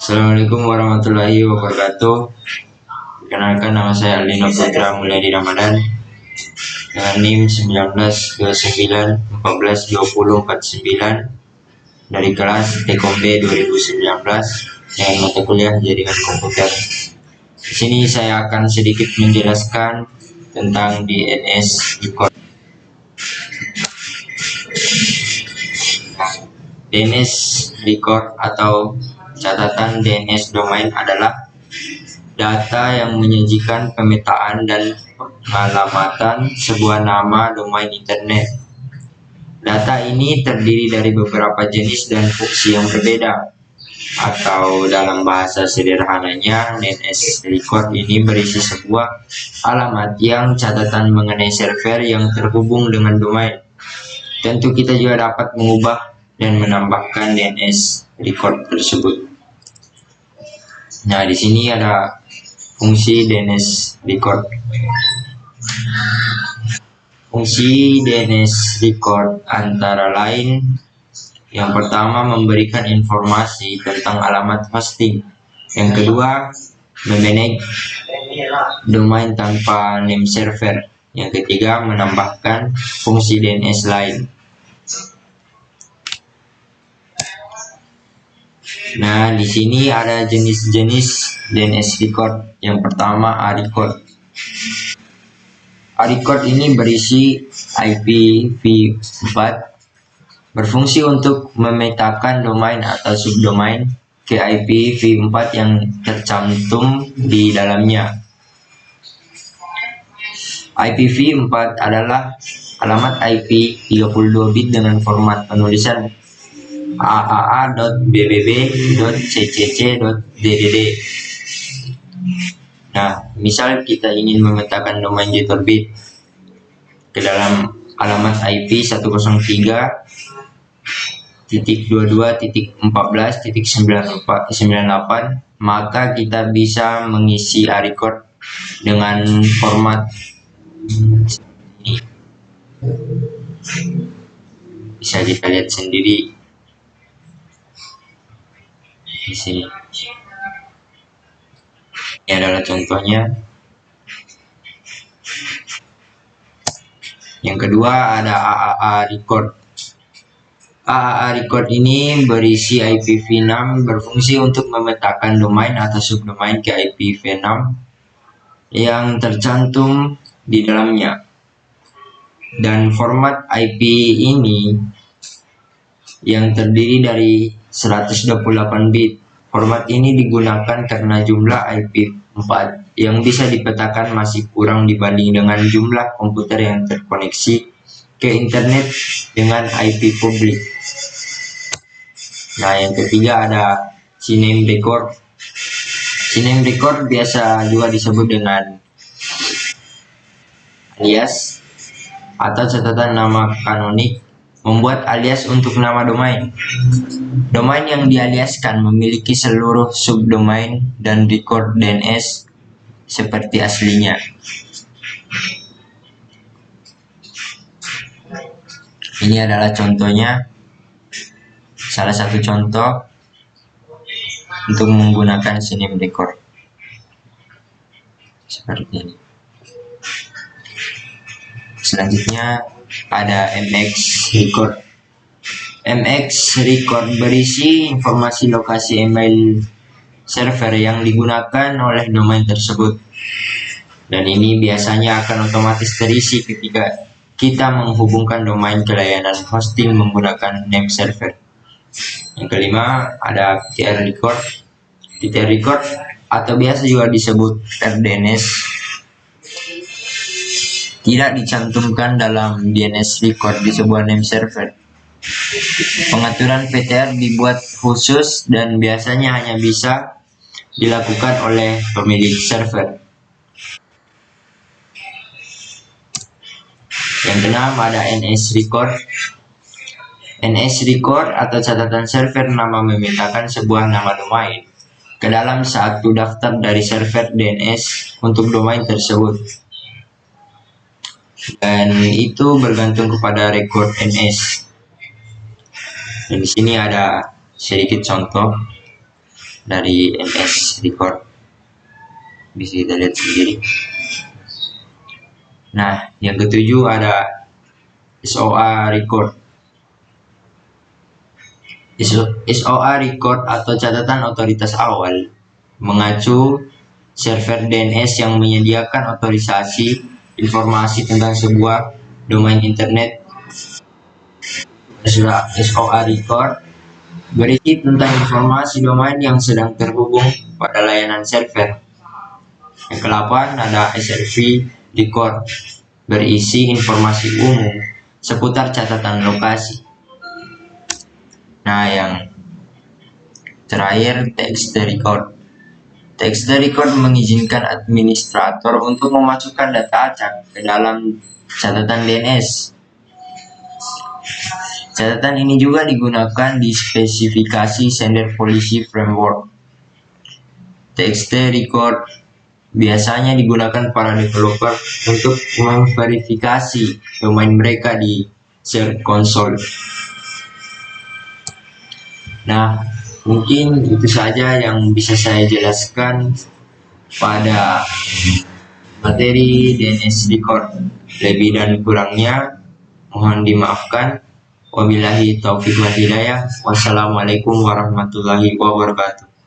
Assalamualaikum warahmatullahi wabarakatuh. Perkenalkan, nama saya Alino Putra Mulyadi Ramadan dengan NIM 1929142049 dari kelas Tekom B 2019 dengan mata kuliah Jaringan Komputer. Di sini saya akan sedikit menjelaskan tentang DNS record. DNS record atau catatan DNS domain adalah data yang menyajikan pemetaan dan pengalamatan sebuah nama domain internet. Data ini terdiri dari beberapa jenis dan fungsi yang berbeda, atau dalam bahasa sederhananya, DNS record ini berisi sebuah alamat yang catatan mengenai server yang terhubung dengan domain. Tentu kita juga dapat mengubah dan menambahkan DNS record tersebut. Nah, di sini ada fungsi DNS record. Fungsi DNS record antara lain, yang pertama memberikan informasi tentang alamat hosting. Yang kedua, memanage domain tanpa name server. Yang ketiga, menambahkan fungsi DNS lain. Nah, di sini ada jenis-jenis DNS record. Yang pertama, A-record. A-record ini berisi IPv4, berfungsi untuk memetakan domain atau subdomain ke IPv4 yang tercantum di dalamnya. IPv4 adalah alamat IP 32 bit dengan format penulisan aaa.bbb.ccc.ddd. Nah, misal kita ingin memetakan domain Jitorbit ke dalam alamat IP 103.22.14.98, maka kita bisa mengisi A-record dengan format ini. Bisa kita lihat sendiri di sini. Ini adalah contohnya. Yang kedua ada AAA record. AAA record ini berisi IPv6, berfungsi untuk memetakan domain atau subdomain ke IPv6 yang tercantum di dalamnya. Dan format IP ini yang terdiri dari 128 bit. Format ini digunakan karena jumlah IP4 yang bisa dipetakan masih kurang dibanding dengan jumlah komputer yang terkoneksi ke internet dengan IP publik. Nah, yang ketiga ada CNAME record. CNAME record biasa juga disebut dengan alias atau catatan nama kanonik, membuat alias untuk nama domain. Domain yang dialiaskan memiliki seluruh subdomain dan record DNS seperti aslinya. Ini adalah contohnya, salah satu contoh untuk menggunakan CNAME record seperti ini. Selanjutnya ada MX record. MX record berisi informasi lokasi email server yang digunakan oleh domain tersebut, dan ini biasanya akan otomatis terisi ketika kita menghubungkan domain ke layanan hosting menggunakan name server. Yang kelima ada TR record. TR record atau biasa juga disebut RDNS tidak dicantumkan dalam DNS record di sebuah name server. Pengaturan PTR dibuat khusus dan biasanya hanya bisa dilakukan oleh pemilik server. Yang keenam ada NS record. NS record atau catatan server nama memetakan sebuah nama domain ke dalam satu daftar dari server DNS untuk domain tersebut, dan itu bergantung kepada record NS. Dan di sini ada sedikit contoh. dari NS record, bisa kita lihat sendiri. Nah, yang ketujuh ada SOA record. SOA record atau catatan otoritas awal mengacu server DNS yang menyediakan otorisasi informasi tentang sebuah domain internet. SOA record berisi tentang informasi domain yang sedang terhubung pada layanan server. Yang ke-8 ada SRV record berisi informasi umum seputar catatan lokasi. Nah, yang terakhir TXT record. TXT record mengizinkan administrator untuk memasukkan data acak ke dalam catatan DNS. Catatan ini juga digunakan di spesifikasi Sender Policy Framework. TXT record biasanya digunakan para developer untuk memverifikasi domain mereka di Search Console. Nah, mungkin itu saja yang bisa saya jelaskan pada materi DNS record. Lebih dan kurangnya mohon dimaafkan. Wabillahi taufiq wal hidayah. Wassalamualaikum warahmatullahi wabarakatuh.